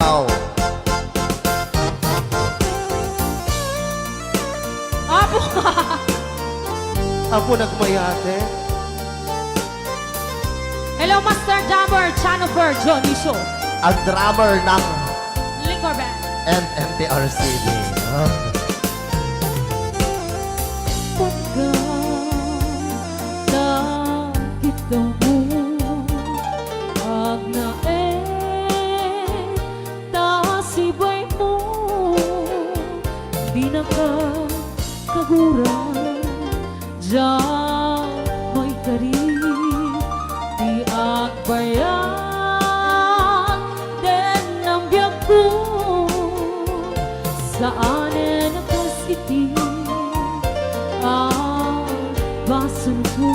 Wow. Apo! Apo nagmayate. Hello, Master Jammer, Chanofer, Johnny Show. Ang drummer ng Liquor Band. MMTRCB. Oh. Kita mo agnae tasibay mo di nakakaguran diyan may karib di agbayan den ng biyak ko saan nakasiti ang basun ko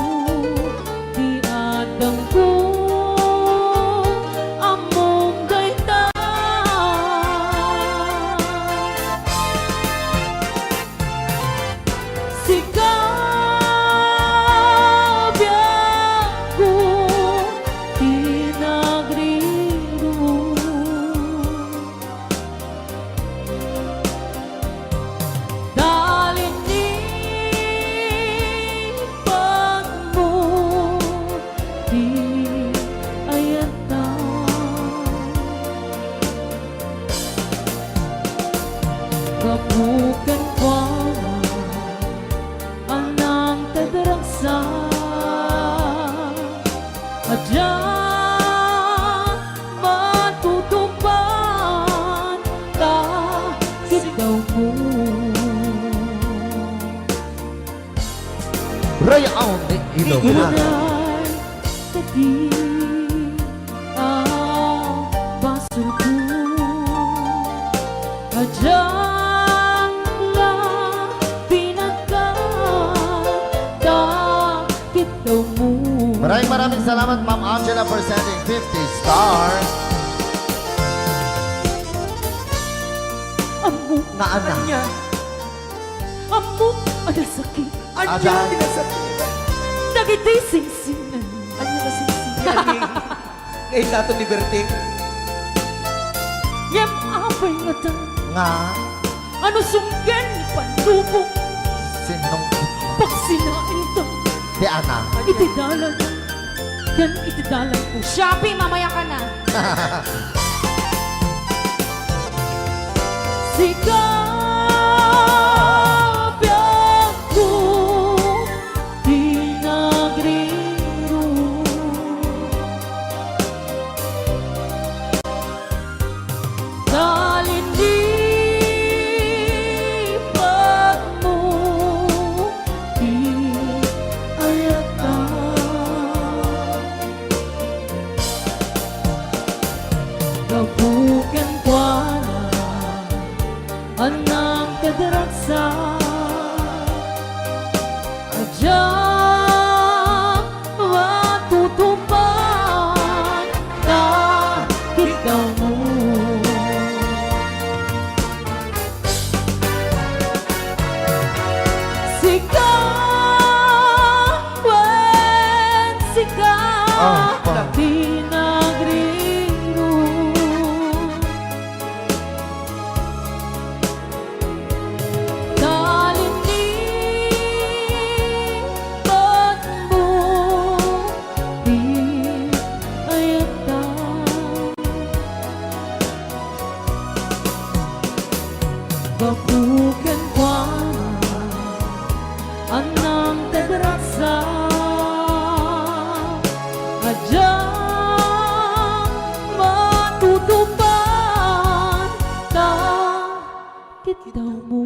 bukan kuala anang tadarangsa adya matutupan kahit daw mo Rayaw ni Ilocano. tadi ang baso ko adya Maraming salamat Ma'am Angela for sending 50 stars. Amo Na anak. Amo ada sakit Anya Dagiti singsingan Ano na singsingan ngayon nato ni Berting? Ngem apay nga ta nga Ano sunggen ni pandubok sinong Pagsinain ta di anak. Itidalan Yan itidalan ko Shopee mamaya ka na Sikap ako Pinagriro Talinipan mo Di ayata Kabukan kuala Anang kadaraksa Adyang matutupan kahit daw mo Sigaw, wen sigaw Pinagriro Talinipan mo Di ayata Babukan kuala Anang tadarasa Adyang matutupan kahit daw mo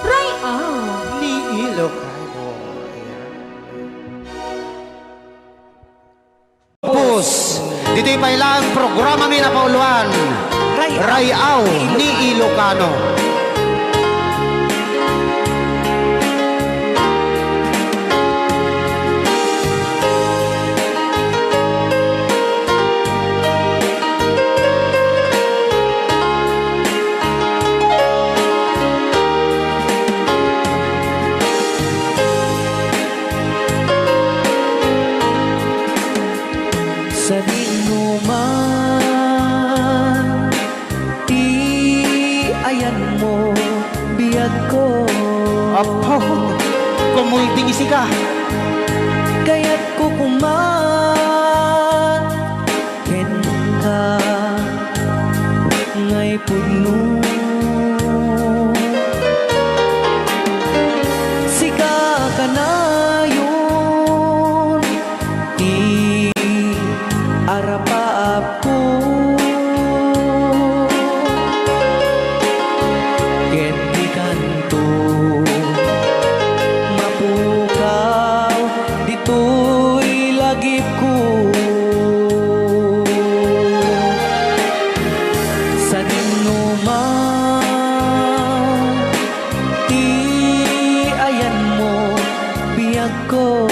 Rayaw Ni Ilocano. Pus, dito'y pailang programa mi na pauluan. Rayaw ni Ilocano. sa dinuman, di ayan mo biyag ko. Apo, kumulting isi ka. Kaya't kukuman ken ka ngay puno. Sika ka na yun, di arapaap ko. Ken di kanto mapukaw, dito'y lagip ko. Sa dinuman, di ayan mo biyag ko.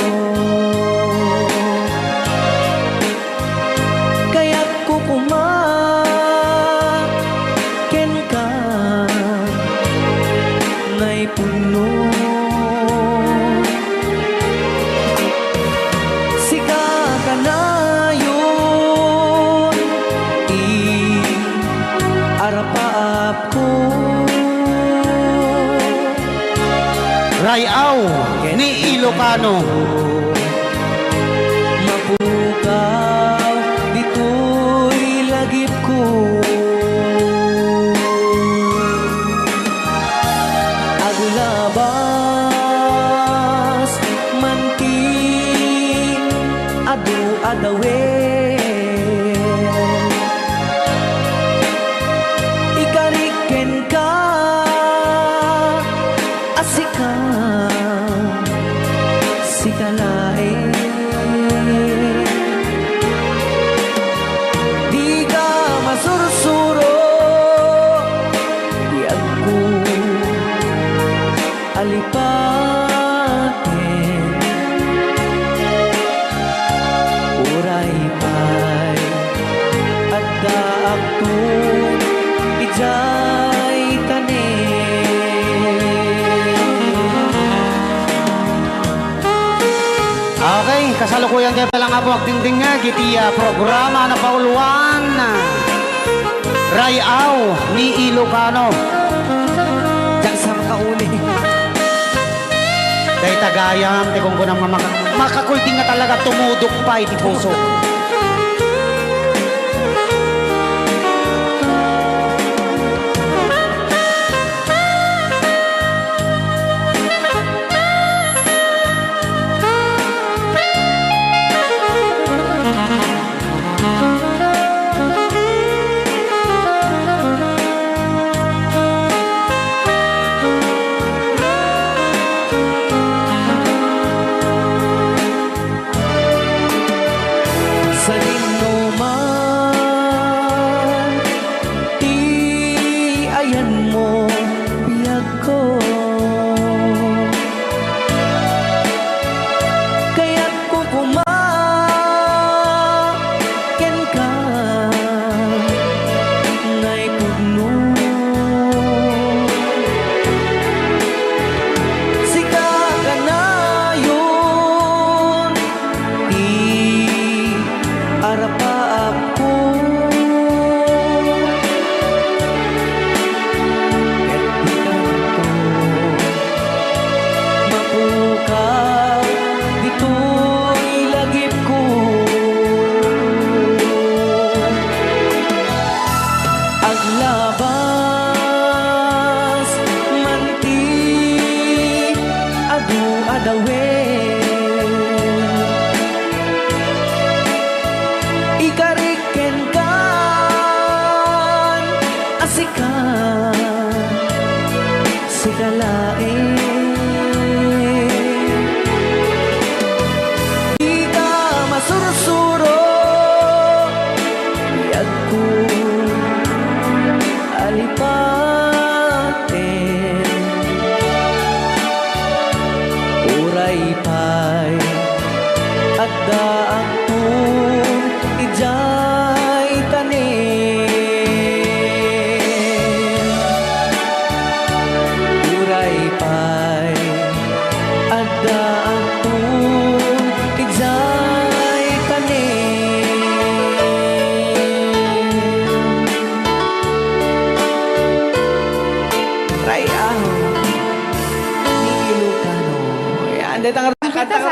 Kaya't kukuman ken ka ngay puno. Sika ka na yun, arapaap ko. Rayaw ni Ilocano. Mapukaw, dito'y lagip ko. Agulabas, manti, adu-adawen. Ikariken ka, asika, sikalain. Di ka masursuro, di ako alipatin. Uray pa'y at daak to ijay tanin. Okay, kasalukuyan kayo palang nga po agdingding nga gitiya programa na pauluan. Rayaw ni Ilocano. Diyan sa makauli. Kay tagayam, ti kung kunang makakulting nga talaga tumudok pa iti puso.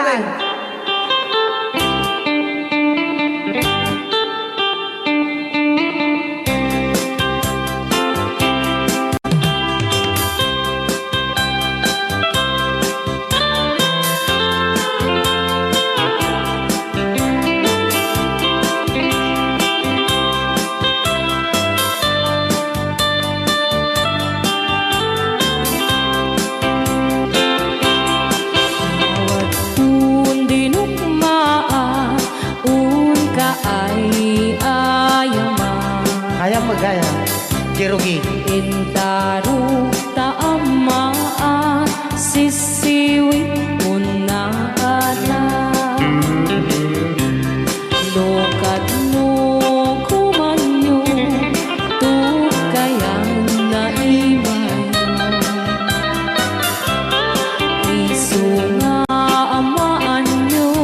galing. Bawat tuon dinugmaan, un ka ay ayaman. Kaya magaya. Kirugi. Intaruk taamaan, sisiwit mo na ala. Lokat mo kumanyo, tukayan na iwan. Isu nga amaan nyo,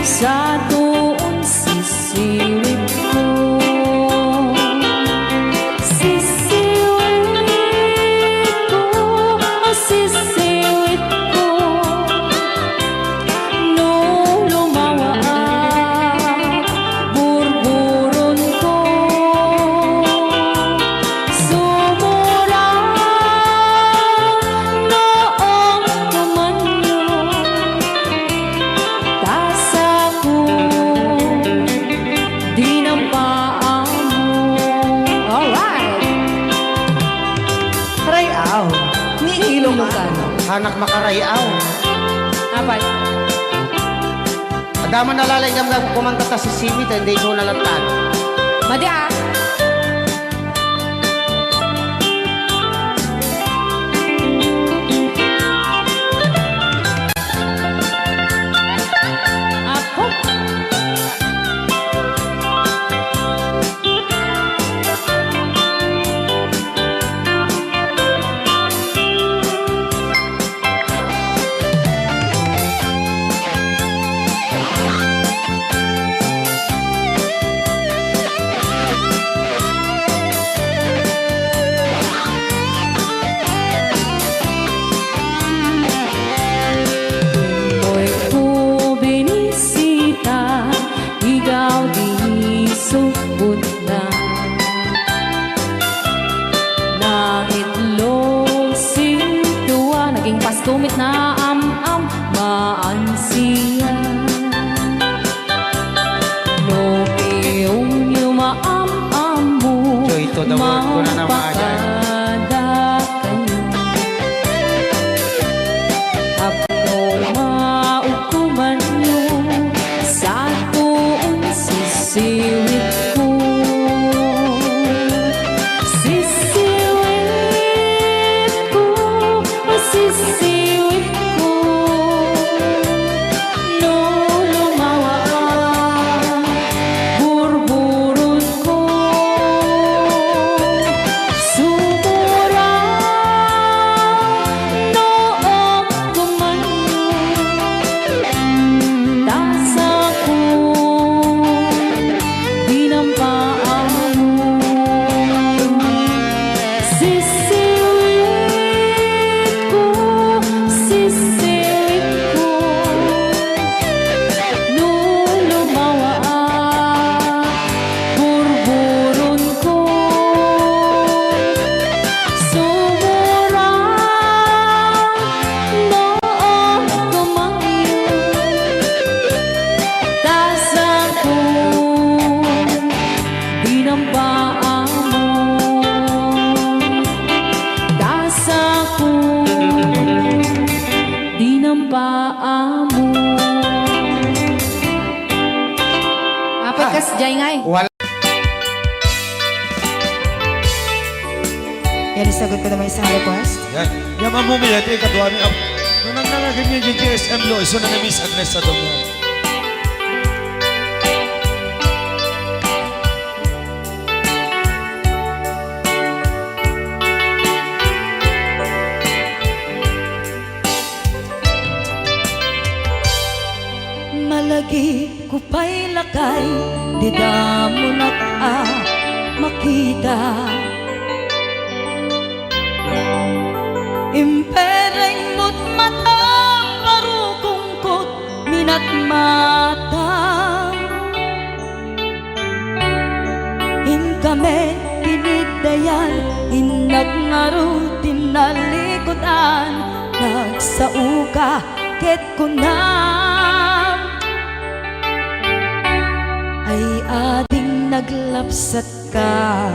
sa doon sisiwit ko. Sisiwit ko, sisiwit ko. No lumawaak, burburon ko. Sumura noong kumanyo, tasa ko, di ng paa mo. Alright! Rayaw. Ni Ilocano. Hanak makarayaw. Apat. Adaman nalalay nga kumanta ta si Simit, hindi ko nalatan. Madi ah! Apo. Mo'y ko binisita, ikaw di subot na. Naitlog sintuwa, naging pastumit na am-am, maansiya. No iyong yumaam-am mo, Joy to the world ko na naman, Ayan. mapakada kayo. Apno maukuman nyo, sa tuon sisiwit ko. Sisiwit ko, sisiwit ko. No lumawaak, burburon ko. Sumura noong kumanyo, tasa ko, di ng paa mo. Sisiwit ko, sisiwit ko. No lumawaak, burburon ko. Sumura noong kumanyo, tasa ko, di ng paa mo. Tasa ko, di ng paa mo. Apat kas jay ngay. Wala. Yan, isagot ko naman isang request. Yan. Yan ang bumili. Ito yung katuwa ni Ab. Nung nangnalagin niya yung GSM Lo, iso na na Miss Agnes sa doon. Malagi ko pa'y lakay, di damo na makita. Impereng mo't mata, parukong kot, mata in kami kinidayan inag ngaro tinalikutan nagsauka ket kunam ay ading naglapsat ka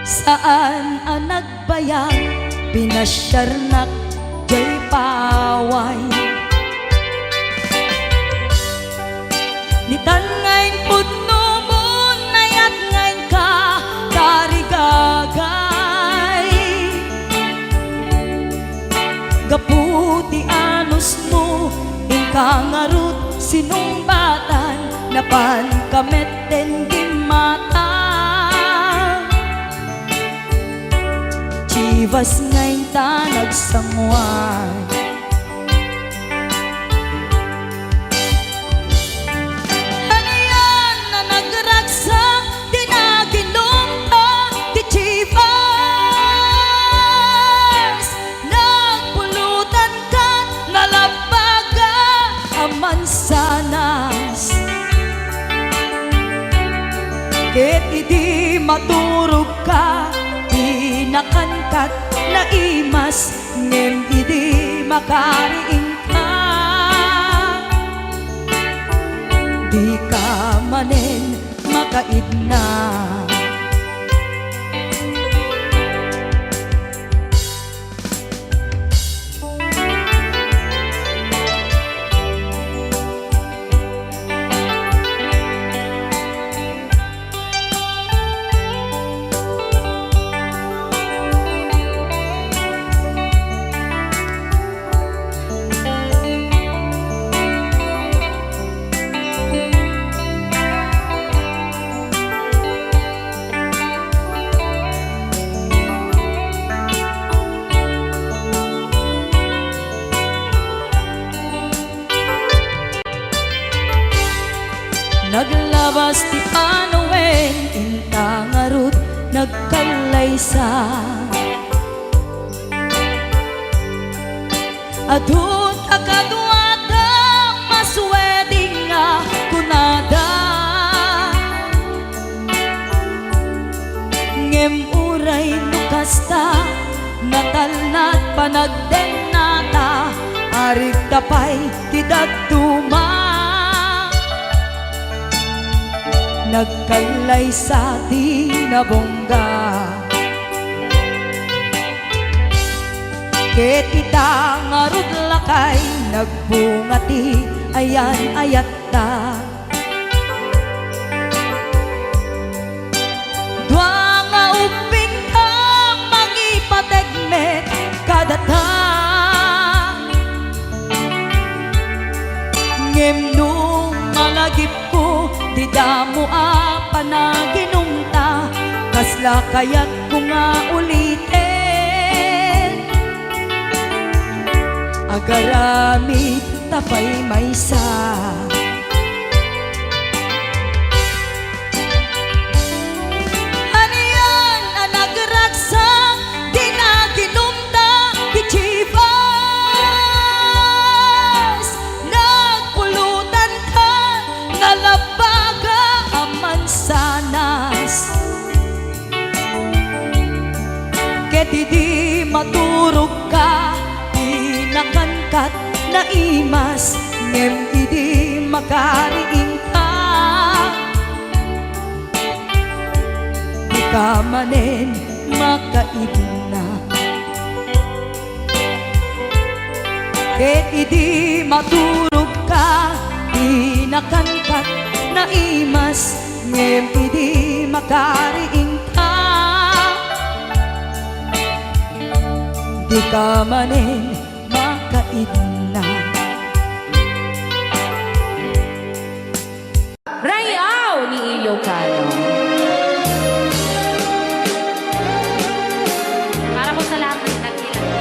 saan ang nagbayag pinasyarnak jay paway nitangain pudno mo nayat ngayon ka tarigagay gaputi anos mo ingkangarut sinumbatan napan kameten gimata chivas ngayon ta nagsangwan hanayan na nagragsak dinaginom ta ti chivas nagpulutan ka nalabaga aman sanas ket idi maturog ka nakankat na imas ngem idi makariing ka di ka manen makaidna naglabas ti panawen intangarut nagkalaysa adun akadwata masweding nga kunada ngem uray nukasta natalnat panagdenata arig tapay ti daduma nagkalay sa tinabongga ket ita ngarud lakay nagbungati ayan ayatta dua nga uping ka mangipategmet kadata ngem nung malagip ko di damo a panaginumta kasla kayat ko nga ulitin agaramid tapay maysa haniyan ang nagragsak di naginumta di chivas nagpulutan ka nalabaga aman sanas ket idi maturog ka nakankat na imas ngem idi makariing ka di ka manen makaibna ket idi maturog ka di nakankat na imas ngem idi makariing ka di ka manen makaidna Rayaw ni Ilocano. Para po sa lahat ng nagkilang.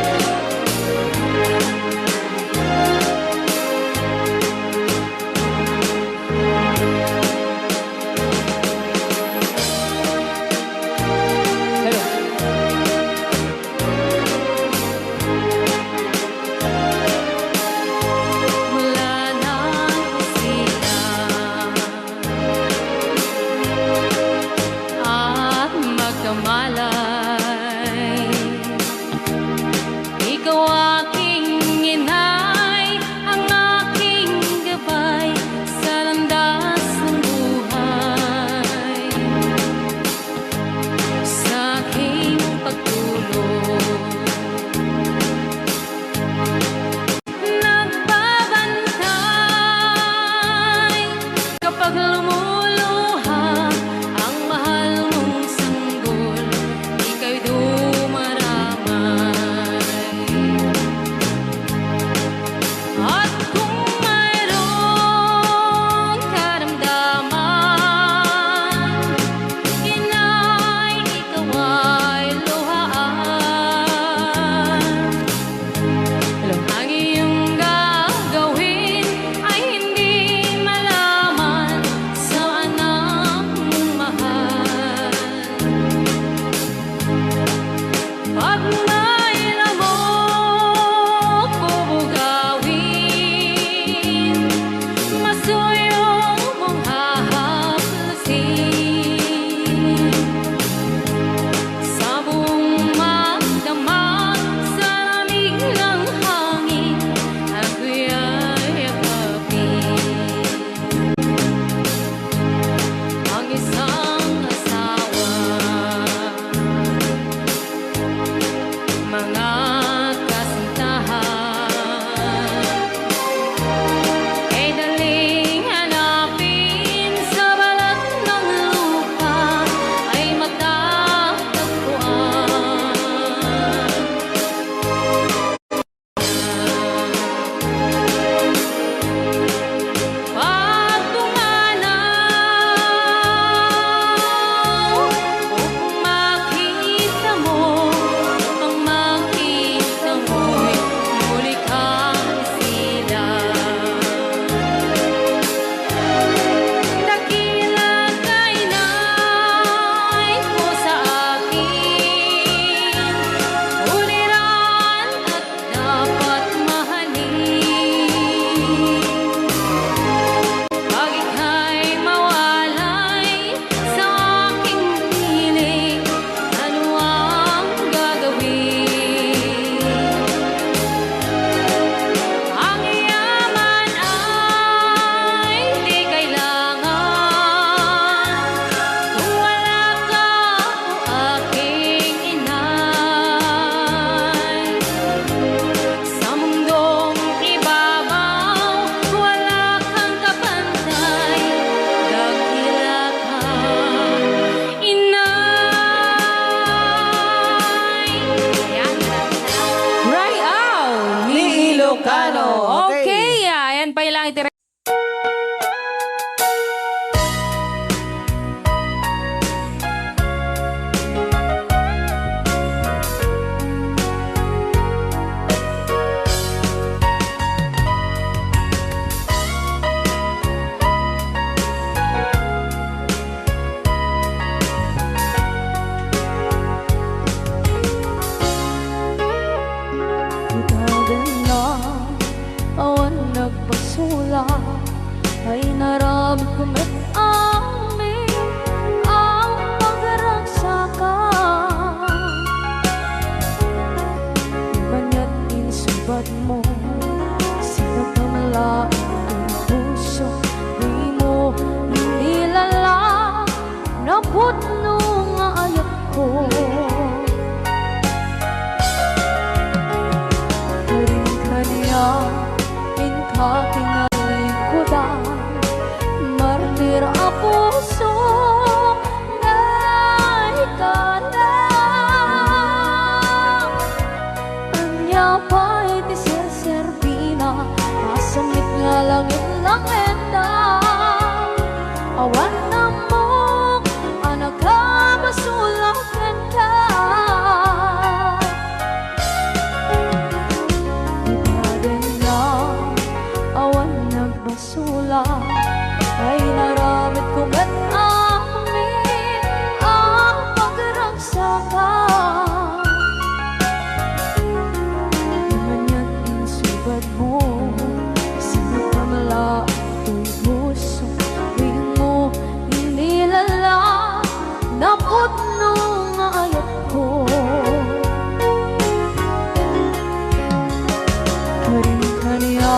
naramdaman ko may amin ang pagragsakan. Banya't insubat mo, sinagdamala ang puso. Di mo inilala na putno nga ayat ko. Karin-kanya inkaking alikudan, martir a puso na ikalang. Anya pa'y di ser-serbina, masamit nga langit lang enda. Awan na mo, anak ka masulakan ka. Ibadan na, awan nagbasula, ay naramit ko ba't amin ang pagragsakan. Imanyan insubad mo, sinagpamala ito'y puso. Di mo inilala na putno nga ayat ko. Karin-kanya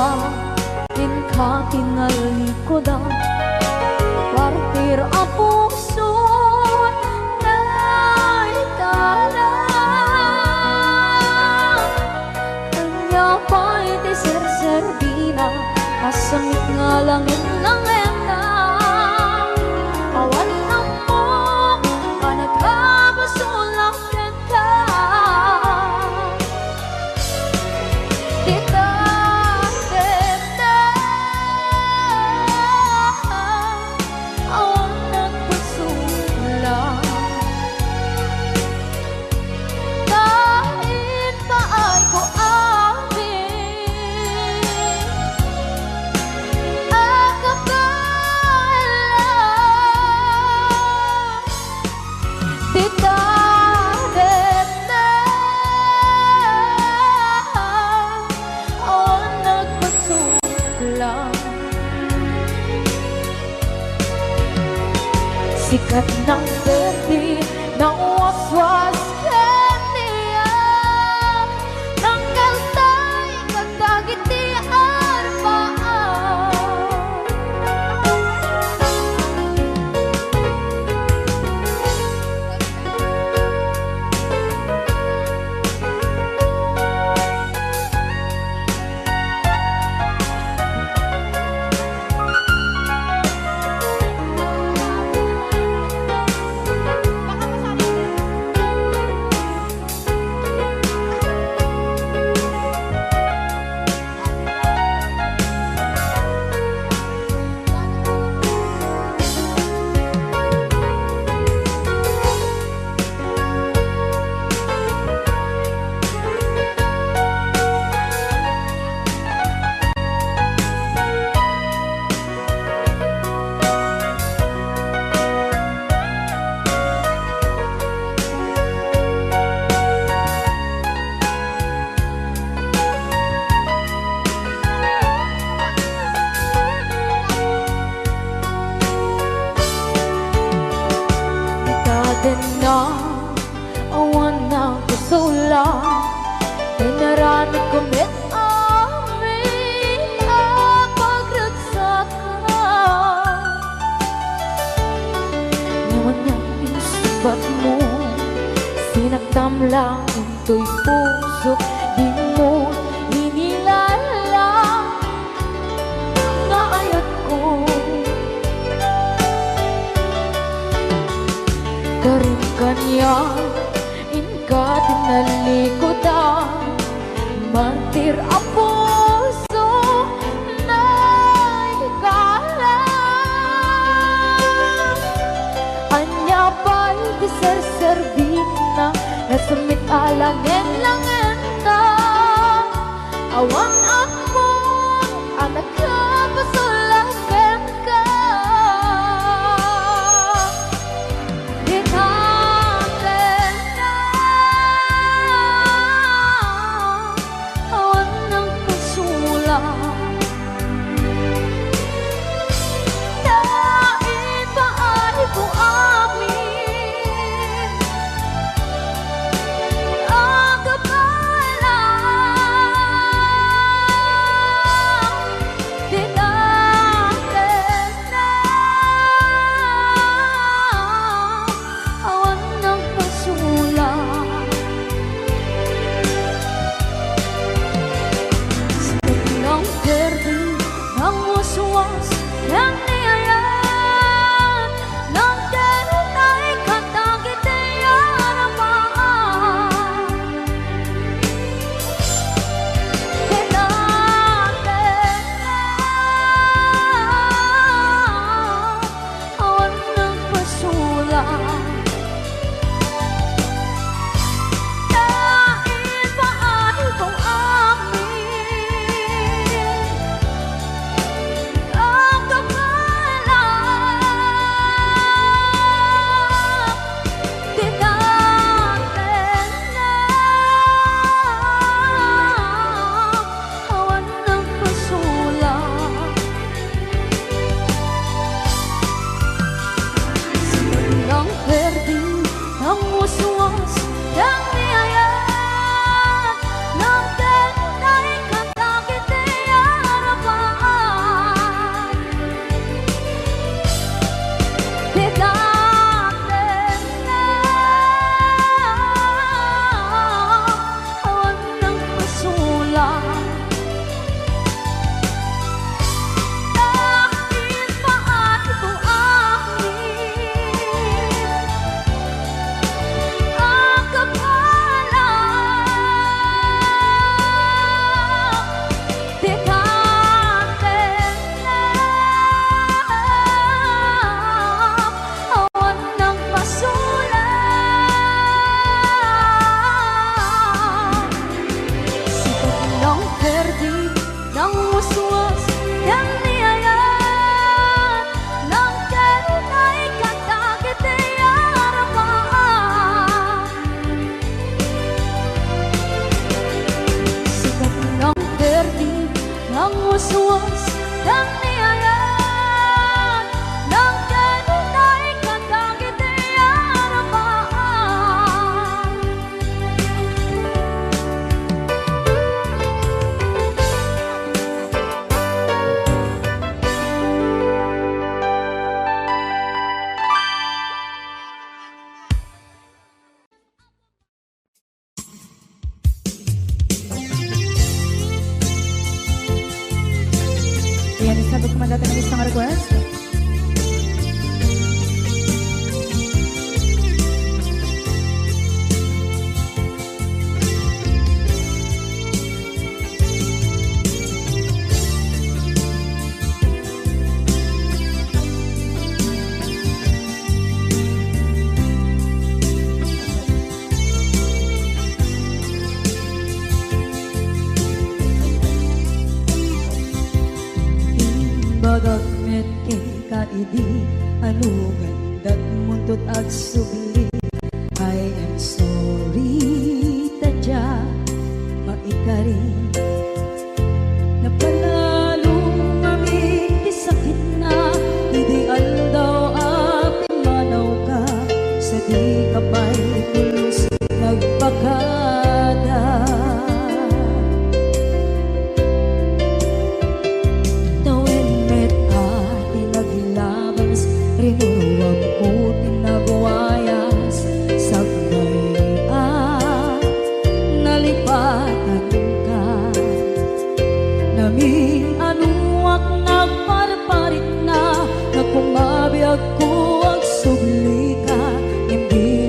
inkaking alikudan, partir a puso na ikalang. Kanya pa'y di ser-serbina, kasamit nga langit ng enda. Awan na mo, anak ka masulakan ka. Kita tenda, awan nagpasulang. Kahit paay ko amin ang kapalan. Kita tenda, awan nagpasulang. Sikat ng berde ng waswas kaniya, tanggal tay katagit di arbaan. Ikaden na, awan na kusula, ay naramit ko met amin ang pagragsakan. Naman niyang insubat mo, sinaktam lang ito'y puso. Di mo inilala na ayat ko. Karin-kanya inka tinalikudan, mantir a puso na ikalang. Anya pa'y di ser-serbina, nasamit alangin lang enta. Awan ako, anak ka pasulakan ka. Awan ng uswas yang niayat ng derutay katagit harapan Kinate awan ng pasulang dahil paano kung amin ang kakalang tinatin na awan ng pasulang ng perding ang uswas yang niayat ng denay katagit harapan Bigatin na awan ng pasulang dahil paano kung amin ang kapalang tikatin na awan ng pasulang Sikat ng perdi ng uswas yang niayat ng derutay katagit harapan Sikat ng perdi ng uswas yang niayat ng derutay katagit harapan Ayan, isa ba kumandata ng isang request? Bagag met kaidi anugan dat muntot ag subli I am sorry tadya maikari napalalong aming isakit na ideal daw aking manaw ka sa di kapay pulos nagpakada Tawin met ati naglabas rinuwag ko tinagwayas sagnay nalipatan ka namin anuak nagparparit na nagkumabiyag ko ang subli ka hindi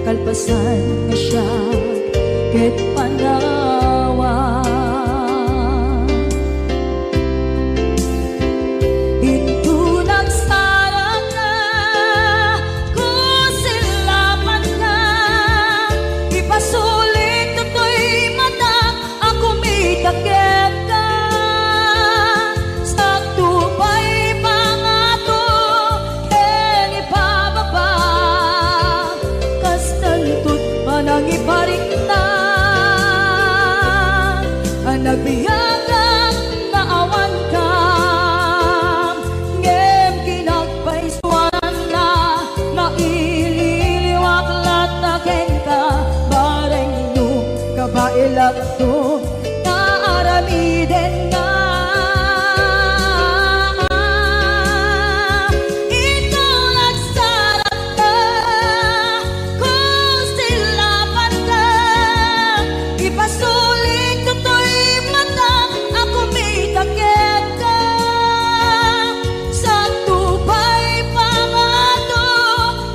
kalpasan nga siya ket panawa. Ito nagsarang na ko sila man na ipasulit to'y mata ako may takip ka sa tupay pangato ken ipababa kastantot manang iparik na ang nagbiyagang naawan ka ngem kinagpaiswanan na naililiwak lataken ka bareng no kabailak to naaramiden nga. Ito nagsarat na kung sila pata ipasulit ko to'y mata ako may takip ka sa tupay pangato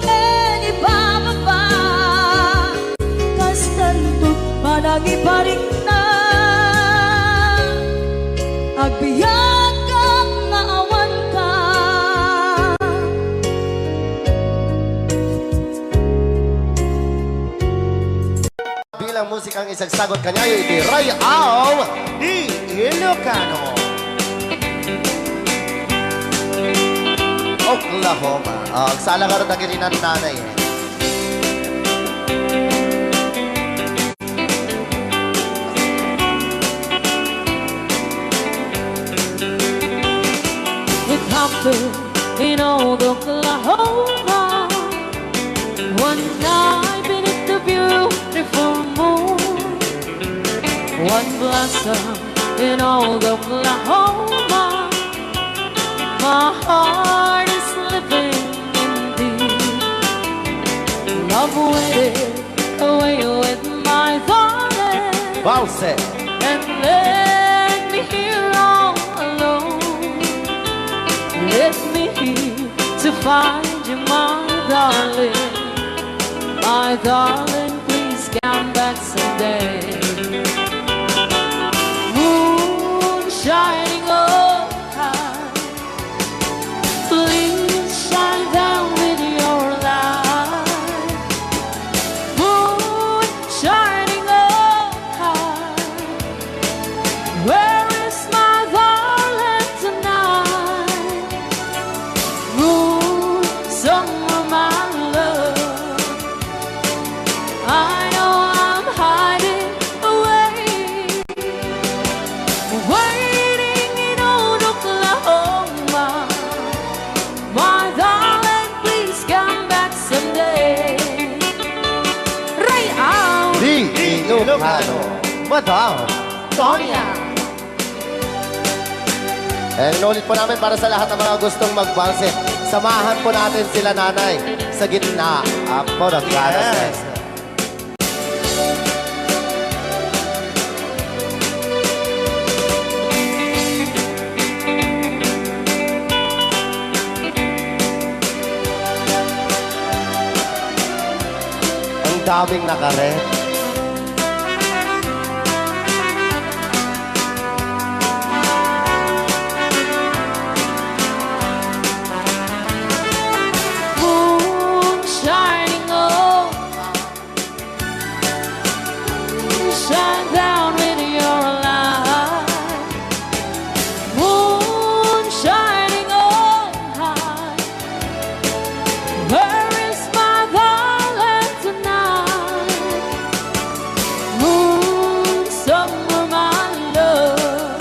ken ibababa kastantot manang iparik na agbiyak kang naawan ka. Bilang musikang isagsagot kanya, iti Ray Au ni Ilocano. Oklahoma. Agsala ka rin na kininan nanay. It happened in old Oklahoma one night beneath the beautiful moon. One blossom in old Oklahoma. My heart is living in thee. Love waited away with my darling Bause. and let me here all alone. Let me here to find you, my darling. My darling, please come back someday. Moon shining oh high, please shine down with your light. Moon shining oh high, where is my darling tonight? Moon, summer, my love, I know I'm hiding away, waiting in old Oklahoma. My darling, please come back someday. Ray Au Di Ilocano. Madam Sonia. Inulit po namin para sa lahat ng mga gustong magbanse. Samahan po natin sila nanay sa gitna. Apo, nagkaras. Ang daming nakaret. Moon shining oh, shine down with your light. Moon shining oh high, where is my darling tonight? Moon, summer, my love,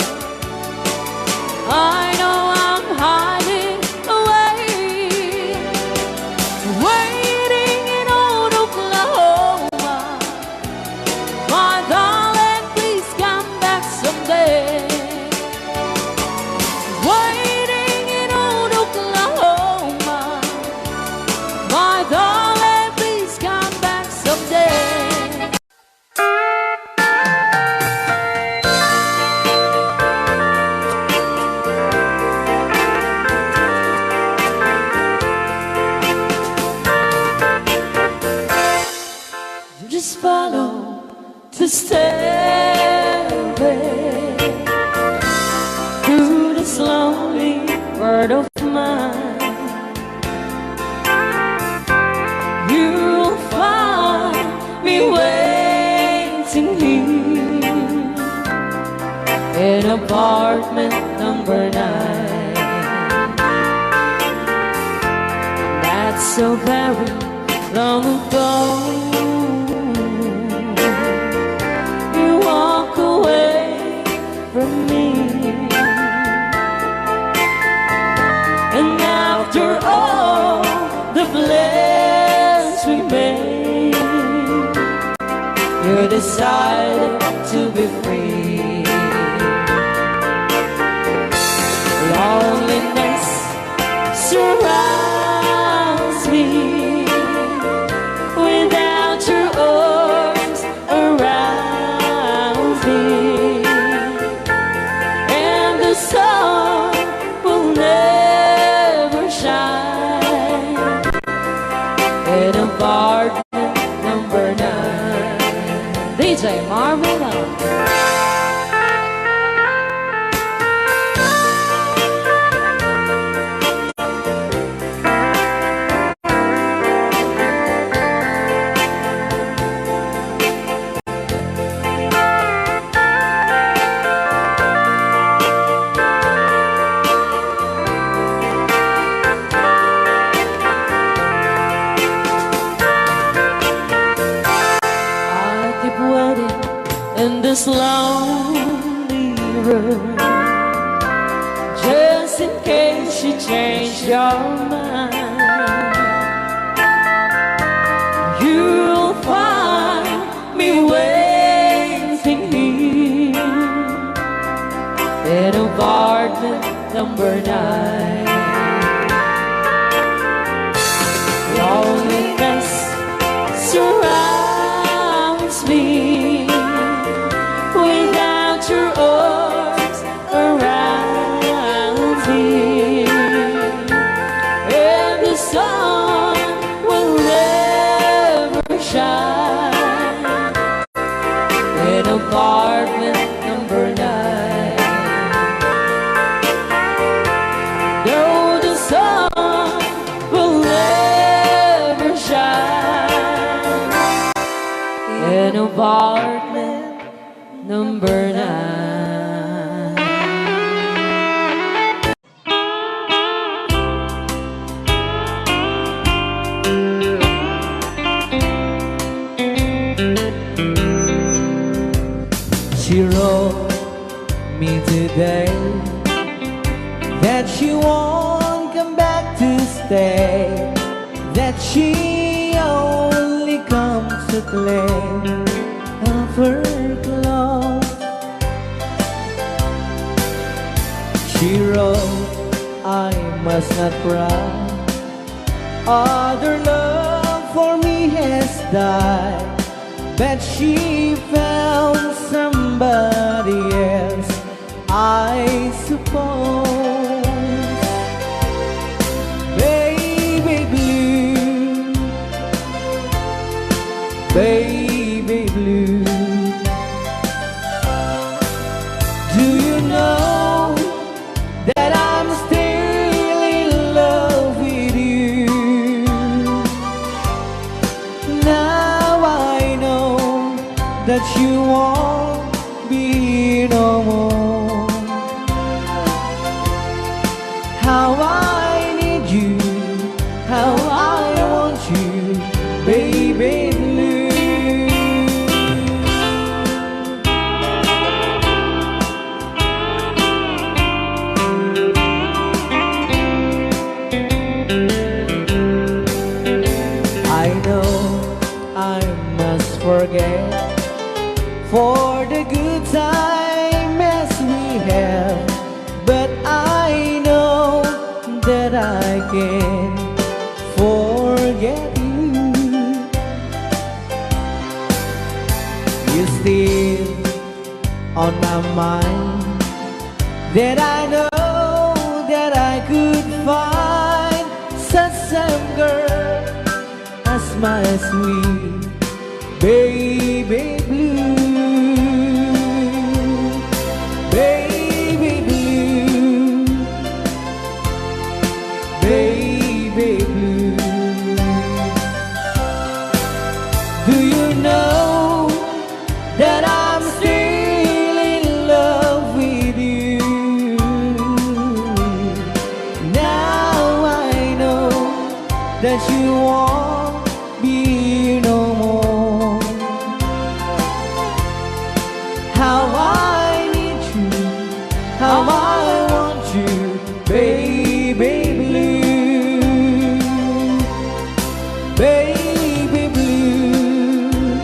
I know I'm hiding away, waiting in old Oklahoma. My darling, please come back someday. Waiting in old Oklahoma. My darling, please come back someday. this lonely world of mine. You'll find me waiting here in apartment number 9. That's so very long ago. You walk away from me, and after all the plans we made, you decided to be free. Loneliness surrounds me without your arms around me, and the sun will never shine in apartment number 9. DJ Marvin. In this lonely room, just in case you change your mind, you'll find me waiting here in apartment number 9. Loneliness surrounds me without your arms around me, and the sun will never shine in apartment number 9. No, the sun will never shine in apartment number 9. She wrote me today that she won't come back to stay, that she only comes to claim of her clothes. She wrote, I must not cry, other love for me has died, but she found somebody else, I suppose. Baby blue, baby blue, do you know that I'm still in love with you? Now I know that you won't be no more. How I need you, how I want you, baby blue. I know I must forget for the good time as we have, but I know that I can forget you. You're still on my mind, that I know that I could find such some girl as my sweet baby blue, baby blue. that you won't be here no more. How I need you, how I want you, baby blue, baby blue,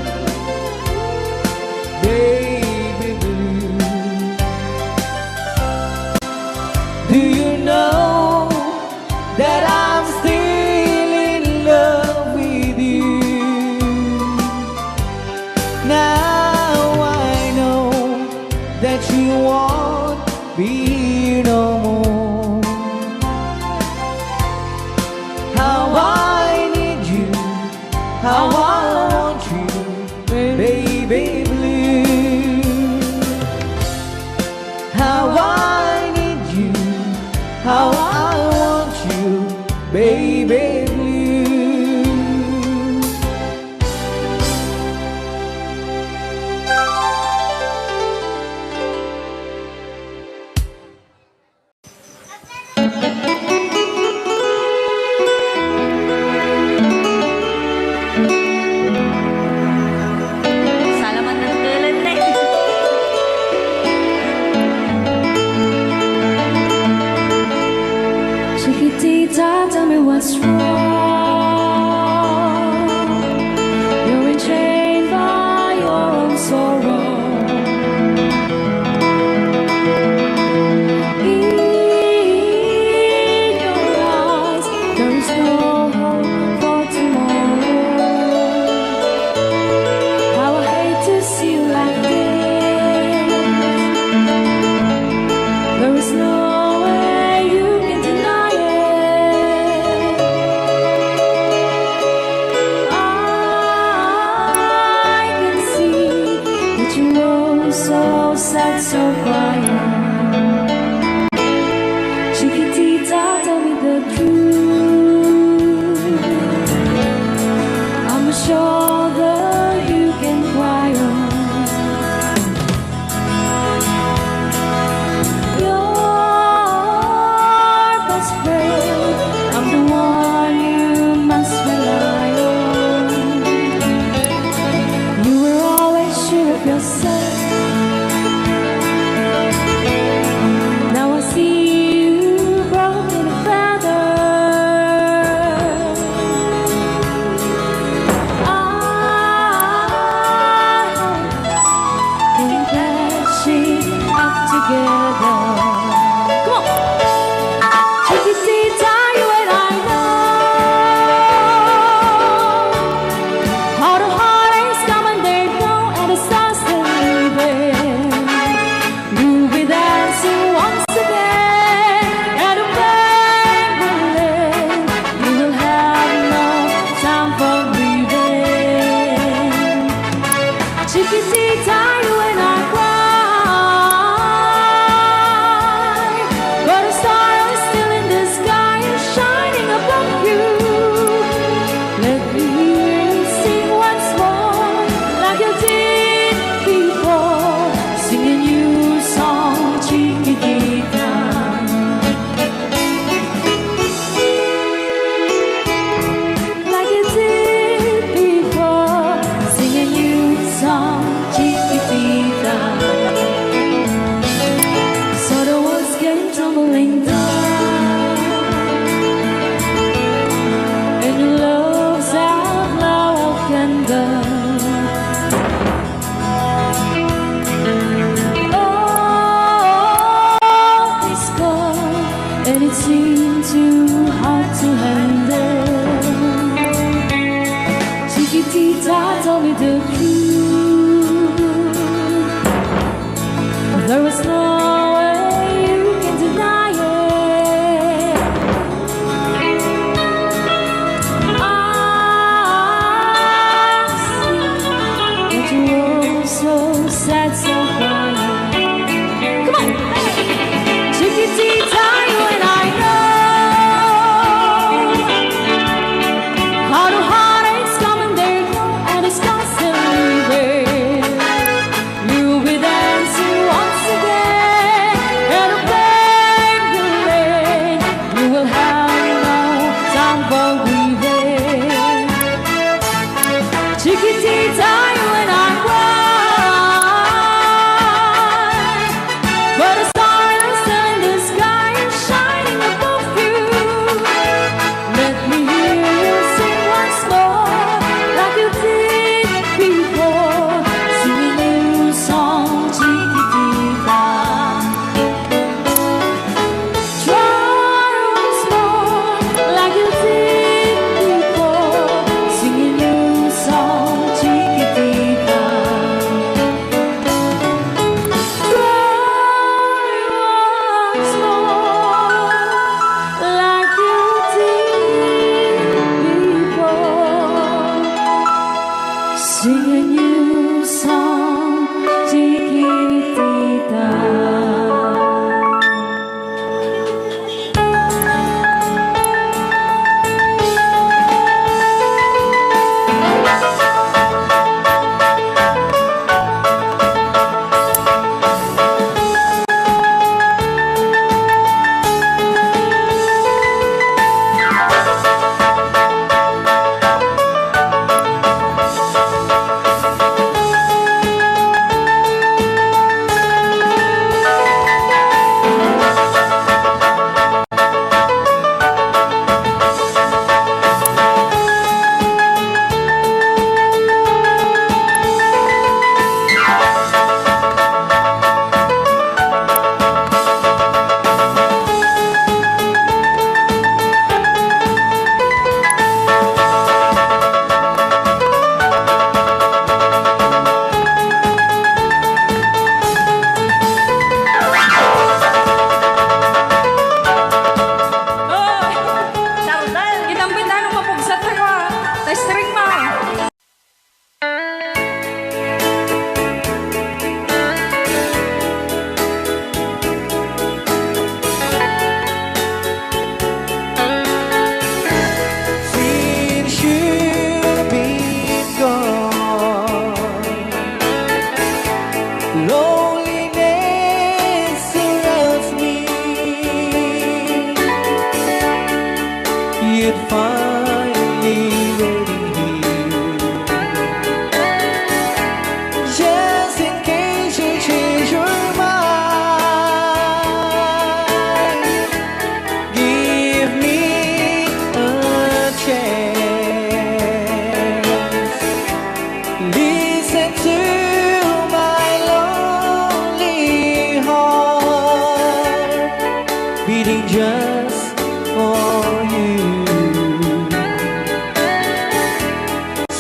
baby blue. Do you know that I'm still in love with you? Now I know that you won't be here no more. How I need you, how I want you, baby blue. How I need you, how I want you, baby blue. Salamat ng tulad na Chiquitita, tell me what's wrong. You're enchained by your own sorrow. In your eyes, there is no hope for tomorrow. How I hate to see you like this. There is no way you can deny it. I can see that you're so sad, so quiet. Chiquitita, tell me the truth. I'm a shoulder you can cry on. Your best friend, I'm the one you must rely on. You were always sure of yourself. Now I see you broken a feather. finally ready here. Just in case you change your mind, give me a chance. Listen to my lonely heart beating just for you.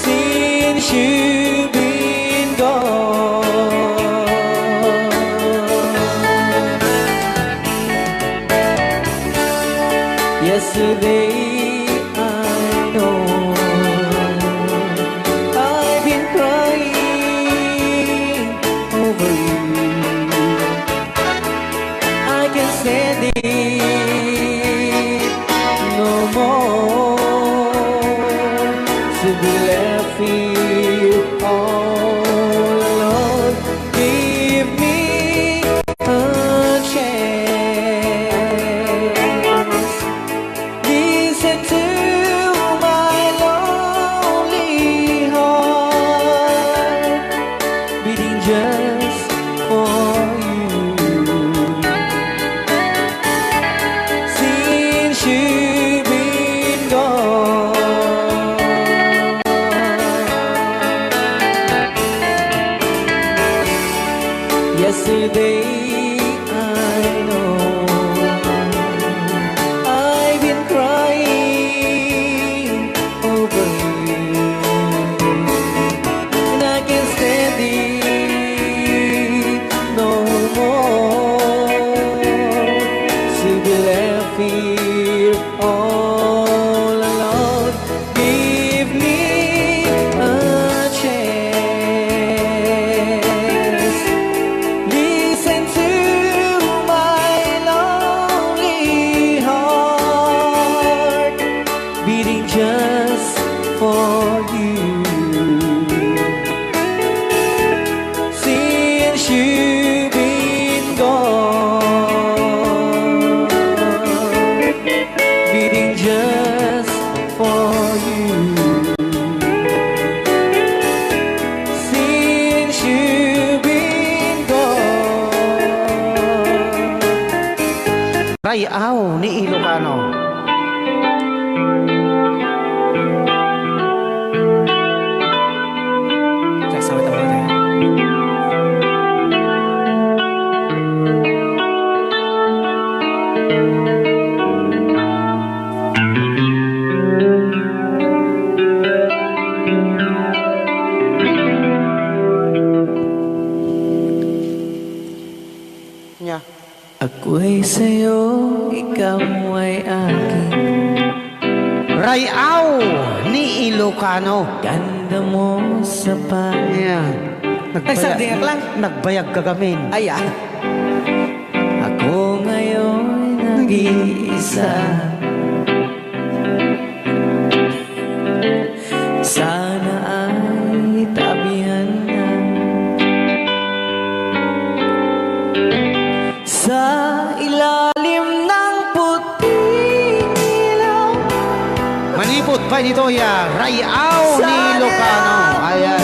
Since you've been gone, yesterday I know I've been crying over you. I can stand it no more to be left here all alone. Give me a chance. Listen to my lonely heart beating just for you. Since you've been gone, yesterday I know I've been crying over you, and I can't stand it no more to be left here all alone. Give me a chance. Listen to my lonely heart beating just for you. Since you've been gone, beating just for you. Since you've been gone. Rayaw ni Ilocano. Sasabi tayo natin. Nya. Ako'y sa'yo, ikaw ay akin. Rayaw ni Ilocano. Ganda mo sa Ayan. Ay, sardinak lang. Nagbayag kagamin. Ay, ako ngayon nag-iisa. Sana ay tabihan na sa ilalim ng puting ilaw. Manipot pa nito ya. Rayaw ni Ilocano. Ayan.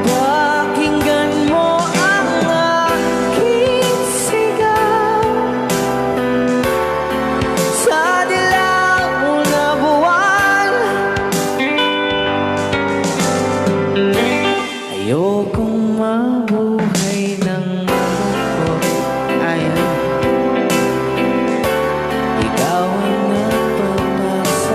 Pakinggan mo ang aking sigaw sa dilaw na buwan. Ayokong mabuhay ng malungkot. Ayan. Ikaw ang nagpapasa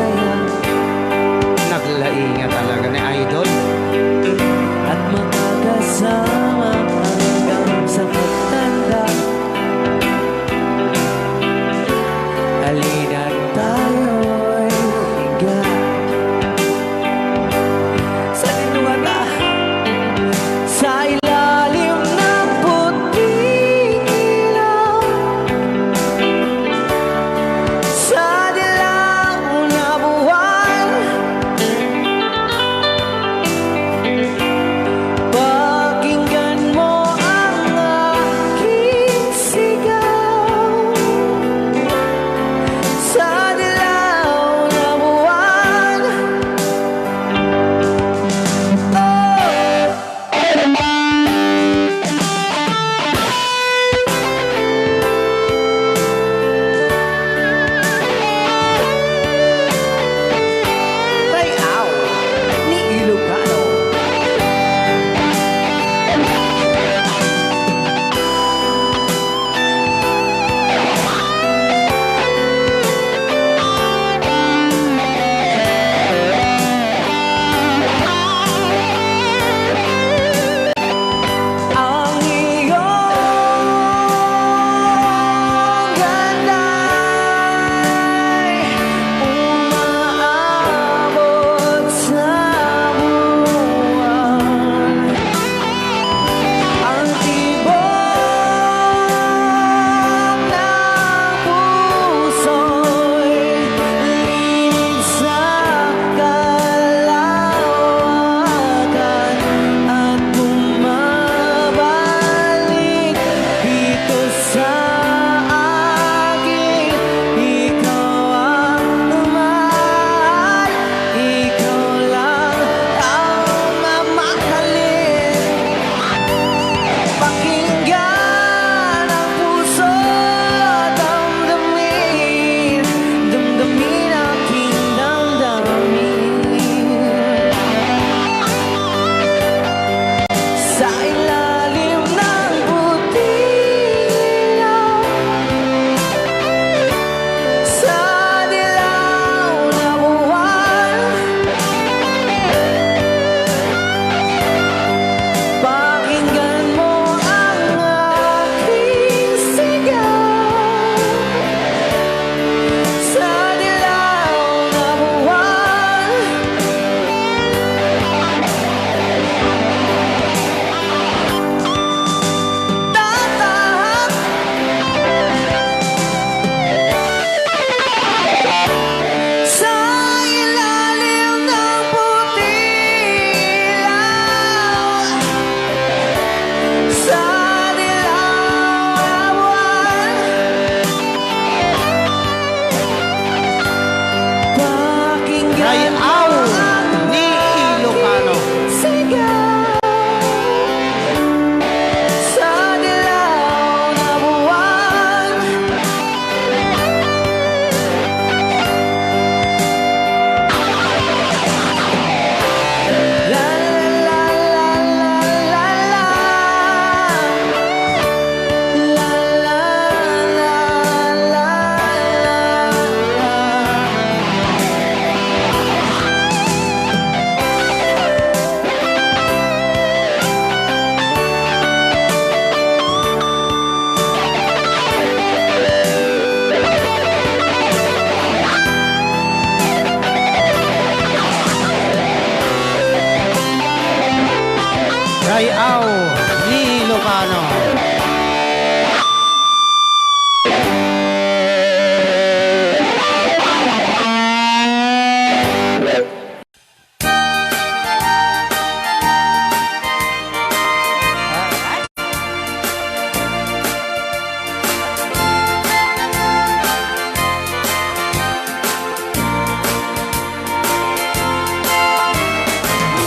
Ilocano.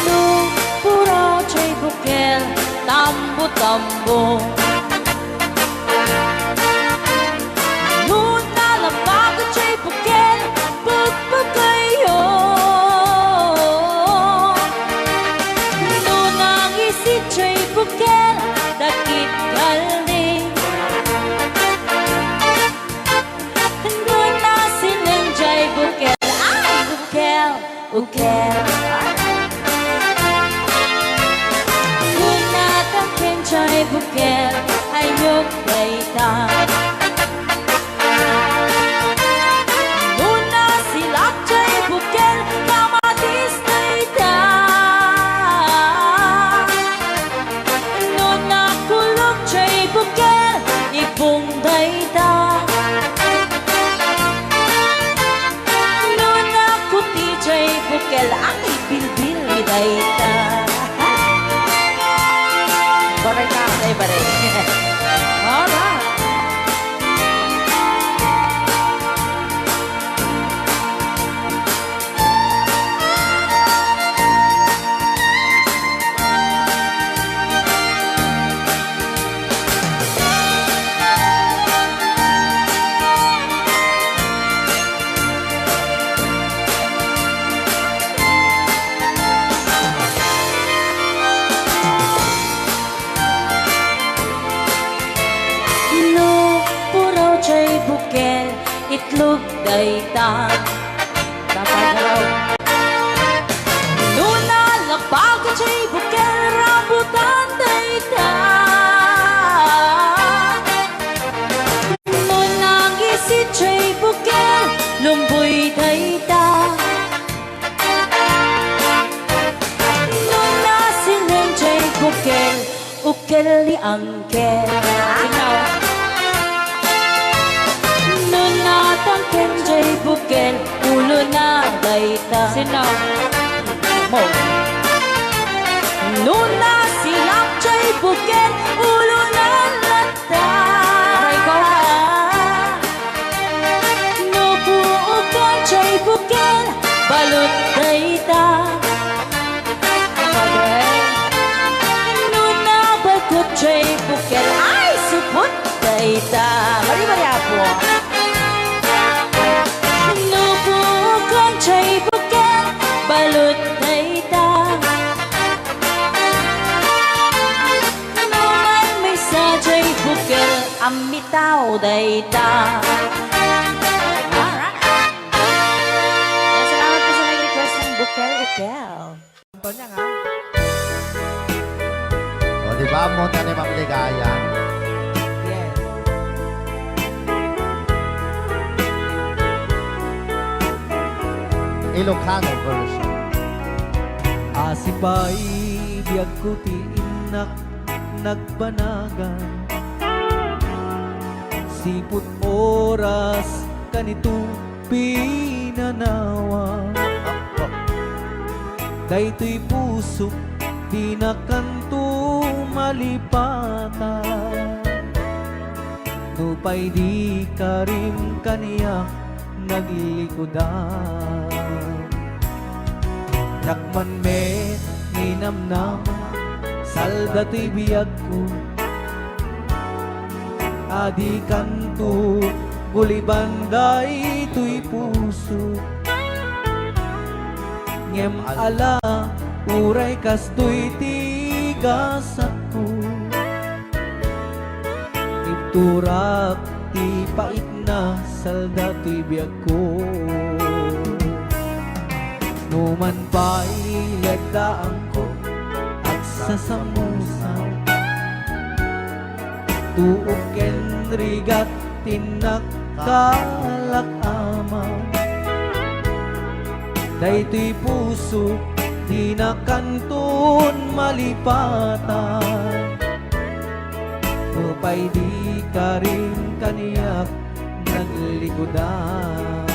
Nung puro chay bukel, tambo-tambo. Nung nalapag at chay bukel, pagpagayo. Nung nangisit chay bukel, dakit galing. Nung nasilang chay bukel, ay bukel, bukel. Chay bukel ayok baita. Nuna silak chay bukel kamatis baita. Nuna kulog chay bukel ipong baita. Nuna kuti chay bukel ang ibilbil baita. Baray na, ay baray. Alright. Bukel, itlog dayta. Tapagalaw. Nuna lapag at chay bukel, rambutan dayta. Nuna gisit chay bukel, lumboy dayta. Nuna siling chay bukel, ukel li angkel. Tangken jay bukel, ulo na dayta. Sinaw mo. Nuna silak jay bukel, ulo na lata. Nupuukan jay bukel, balot dayta. Nuna bakot jay bukel, ay supot dayta. Mari-mari apo. Chay bukel, balot dayta. Naman may sa chay bukel, amitaw dayta. Alright. Salamat po sa nag-request ng bukel-ukel. Ito niya nga. O, di ba? Monta ni Ma'am Ligaya. Yes. Ilocano version. Asipay biyag ko ti inak nagbanagan. Siput oras kanito pinanawa. Daytoy puso di na kanto malipatan. Nupay di karim kaniya naglikodan. Nakman me ninamnam salda to'y biyag ko. Adi kanto gulibanday to'y puso. Ngem ala uray kas to'y tigas ako. Ipturak ti pait na salda to'y biyag ko. Numan pa'y lagdaan ko at sasamusan. Tuok ken rigat tinakkalak amang. Daytoy puso di na kanton malipatan. Nupay di ka rin kaniyak naglikodan.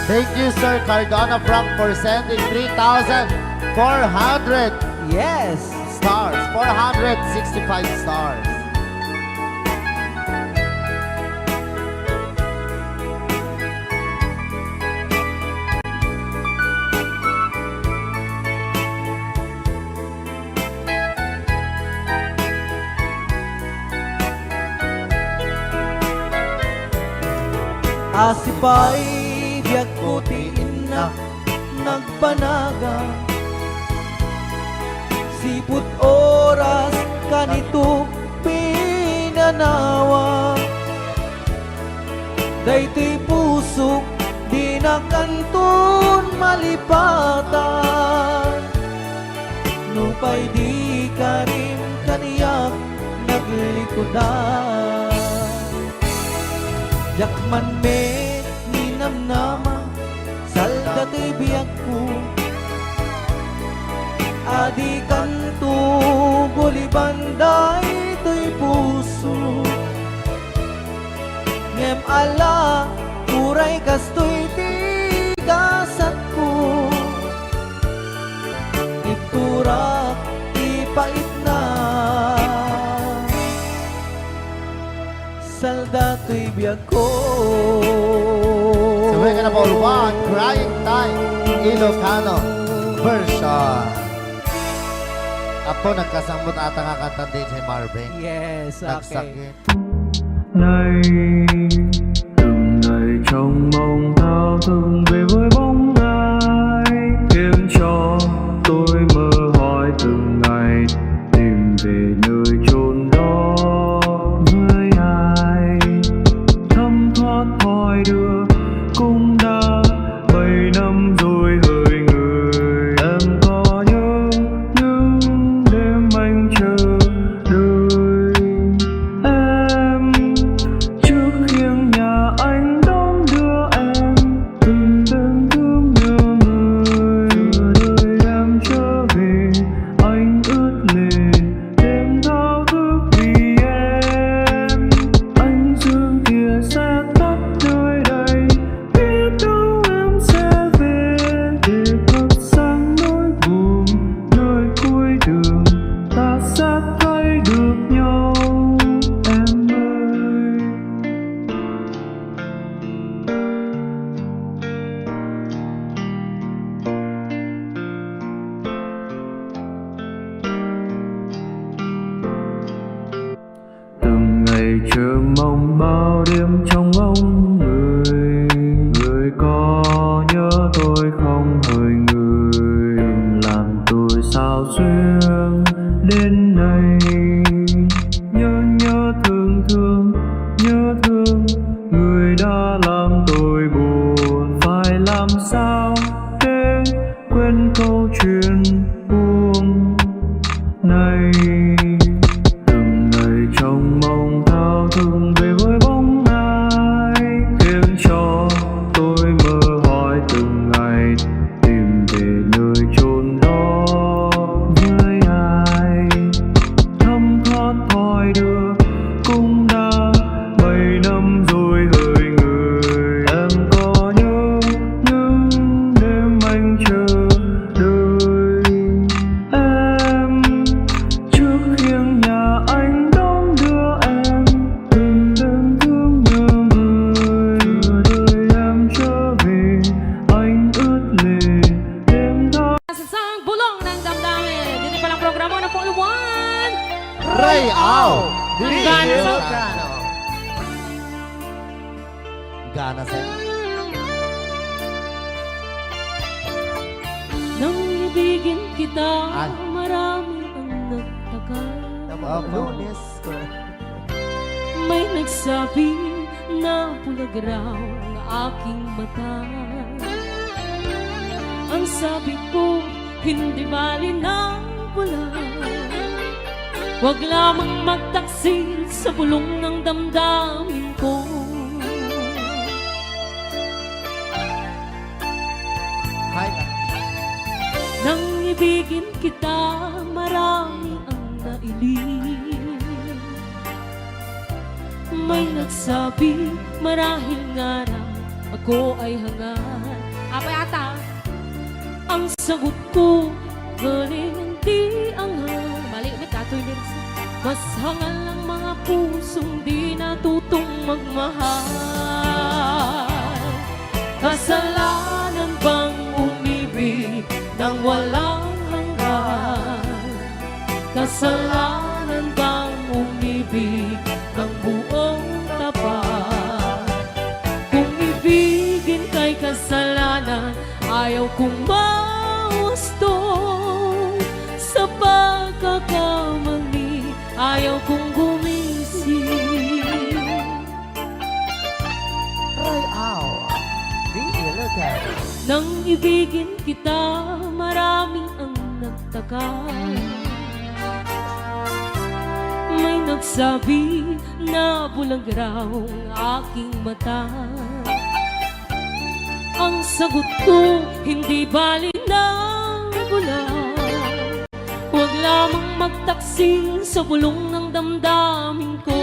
Thank you, Sir Cardona Frank, for sending 3,400 Yes! stars. 465 stars. Asipay biyak ko tiin na nagpanaga. Siput oras kanito pinanawa. Daytoy pusok di na kanton malipatan. Nupay di ka rin kaniyak naglikodan. Jakman me ninamnama salda to'y biyak ko. Adi kanto gulibanday to'y puso. Ngem ala uray kasto'y tigasat ko. Iturak ipait na salda to'y biyak ko. Sabay ka na po, one crying time Ilocano version. Apo, nagkasambot ata nga kanta din si Marvin. Yes, okay. Nagsakit. Nay từng ngày trong mong thao thức về với bóng ai khiến cho tôi mơ hỏi từng ngày tìm về nơi chốn đó với ai thấm thoát hỏi đưa cũng đã 7 năm rồi hỡi người em có nhớ những đêm anh chờ đợi em trước khiêng nhà anh đón đưa em từng đêm thương nhớ người đợi em trở về anh ướt lệ đêm thao thức vì em ánh dương kia sẽ tắt nơi đây biết đâu em sẽ về để thắp sáng nỗi buồn nơi cuối đường ta sẽ thấy được nhau em ơi. Từng ngày chờ mong bao đêm trong ngóng người người có nhớ tôi không hỡi người đừng làm tôi sao xuyên đến nay nhớ nhớ thương thương nhớ thương người đã làm tôi buồn phải làm sao để quên câu chuyện buồn này. Từng ngày trong mong thao thức về với bóng ai khiến cho tôi mơ hỏi từng ngày tìm về nơi chốn đó với ai thấm thoát hỏi đưa cũng đã 7 năm rồi hỡi người em có nhớ những đêm anh chờ đợi em trước khiêng nhà anh đón đưa em từng đêm thương nhớ người đợi em trở về anh ướt lệ đêm thao. Sa isang bulong ng damdamin. Dito palang programa na po, Luwan. Ray Au! Gana sa- Gana sa... Nang ibigin kita, Ay. marami ang nagtagal. Lunes. May nagsabi na bulag raw ang aking mata. Ang sabi ko, hindi bali ng pula. Huwag lamang magtaksil sa bulong ng damdamin ko. Hi. Nang ibigin kita, marami ang nailagay. nagsabi marahil nga raw ako ay hangad. Apa yata? Ang sagot ko, galing hindi anghang. Mali, may katoy lyrics. Mas hangal ng mga pusong di natutong magmahal. Kasalanan bang umibig nang walang hanggan? Kasalanan bang umibig ng buong tapat? Kung ibigin kay kasalanan, ayaw kong mahusto. Sa pagkakamali, ayaw kong gumising. Rayaw ni Ilocano. Nang ibigin kita, marami ang nagtaka. May nagsabi na bulag raw ang aking mata. Ang sagot ko, hindi bali ng bulag. Huwag lamang magtaksil sa bulong ng damdamin ko.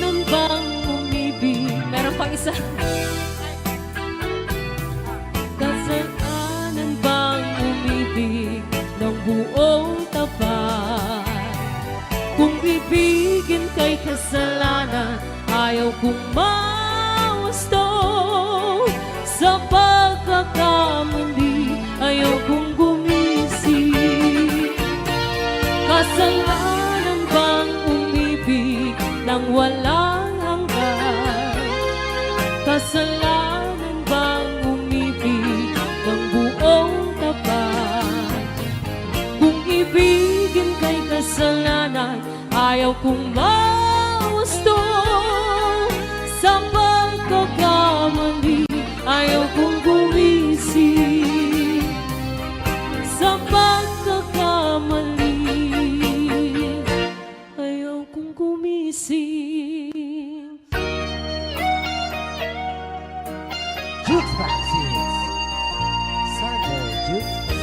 Nang bang umibig, meron pang isa. Kasalanan bang umibig ng buong tapat? Kung ibigin kay kasalanan, ayaw kong mahusto. Sa pagkakamali, ayaw kong gumising. Kasalanan bang umibig nang walang hanggan? Kasalanan bang umibig ng buong tapat? Kung ibigin kay kasalanan, ayaw kong mahusto. Sa pagkakamali, ayaw kong gumising. Sa pagkakamali, ayaw kong gumising. Jukebox is Sunday Jukebox.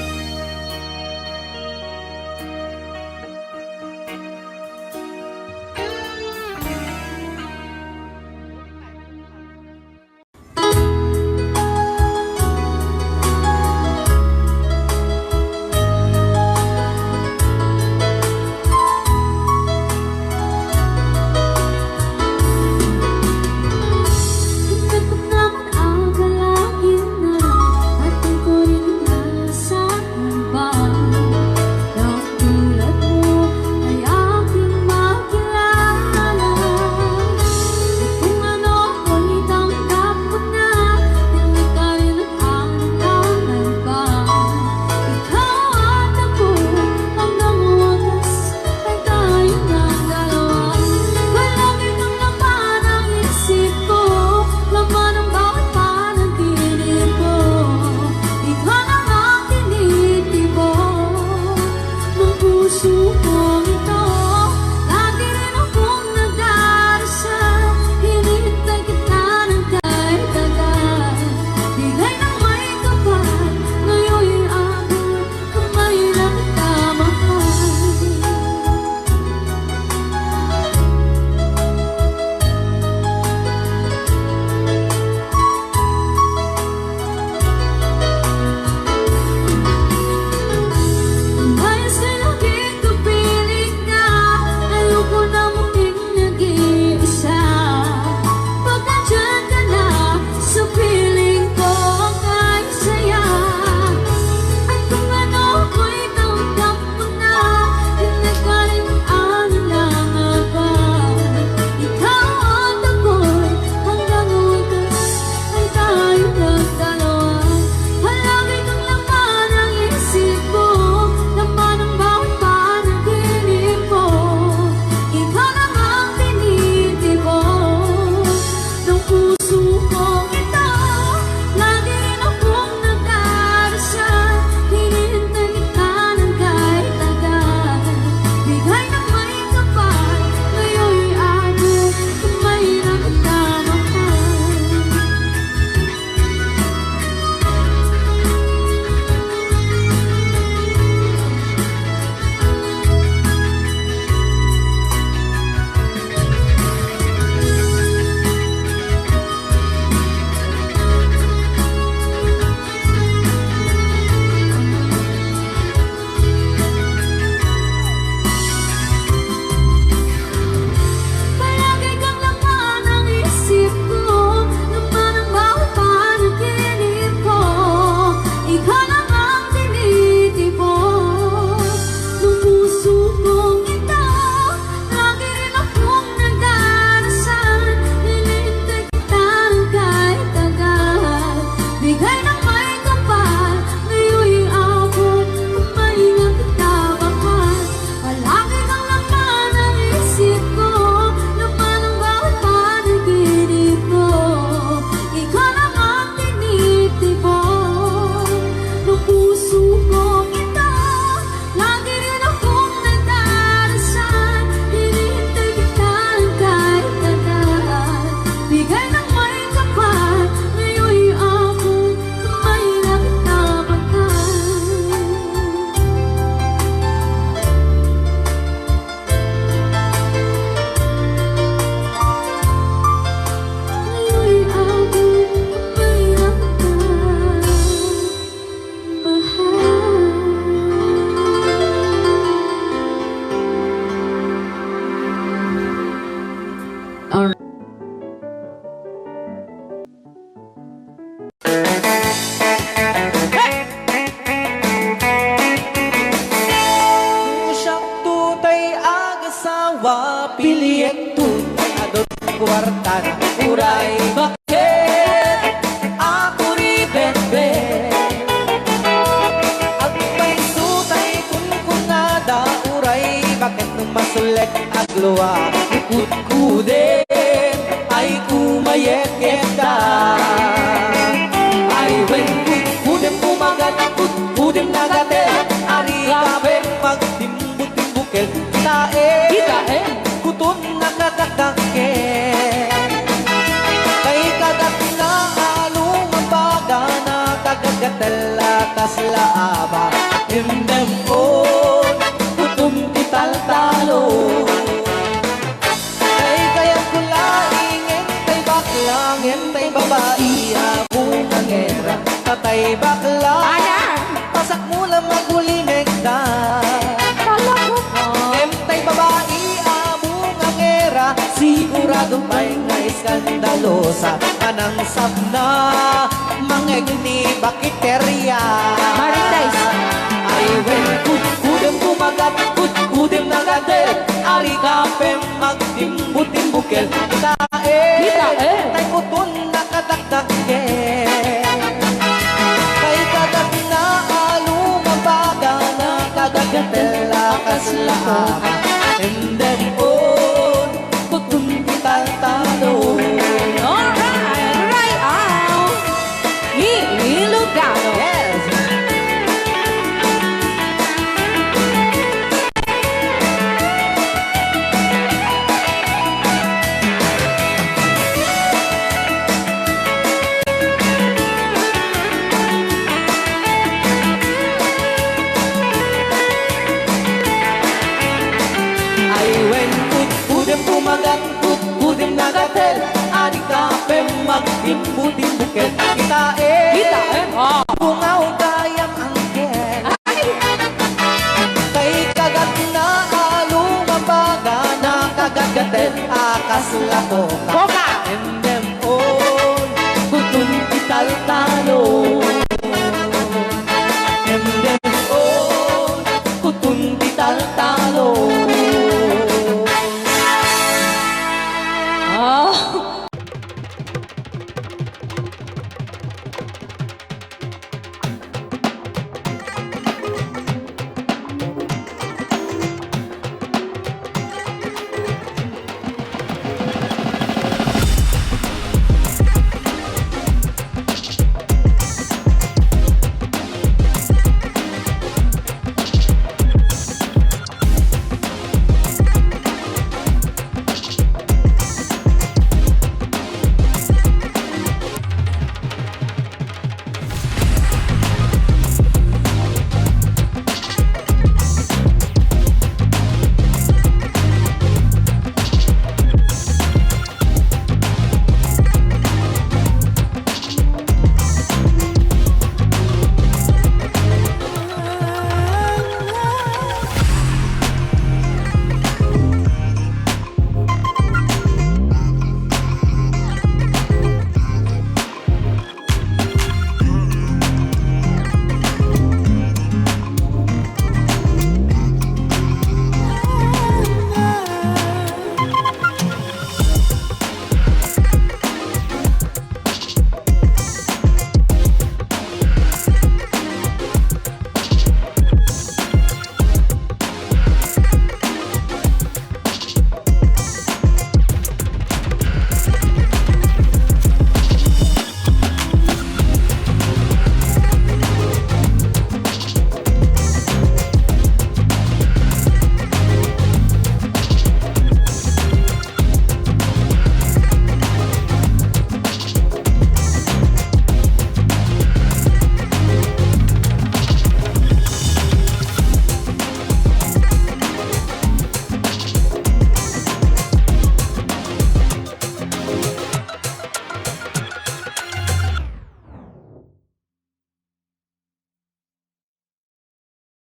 proyekto ay adot kwarta na uray. Bakit ako ribet-bet? At may sutay kunkunada uray. Bakit nung masulek agluwa ikut-kudin ay kumayet-yeta? Ay when kut-kudin pumagat, kut-kudin nagatel, ari kape magtimbut-timbukel. Kita kutun nakadakdakel. Kay kagat na along mabaga na kagagatel kaslaaba. Indemon kutum ital-talo. Kay kaya kulaingin tay baklang tay babae abong ngera. Tatay bakla pasak mula magulimeg da. Tay babae abong ngera. Sigurado may nga iskandalosa. Anang sabna mangeg ni bakiterya. Ay when kut-kudem kumagat, kut-kudem nagatel, ari kapem magtimbut-timbukel. Tay kutun nakadakdakel. Kay kagat na alumabaga na kagagatel kaslaaba. And then on kutun ital-talo. Alright, right out. Ilocano. Yes. Ay when kut-kudem pumagat, kut-kudem nagatel, adik kapem magtimbu-timbukel. Kita bungaw kayang angken. Kay kagat na alumabaga na kagagatel akas lako.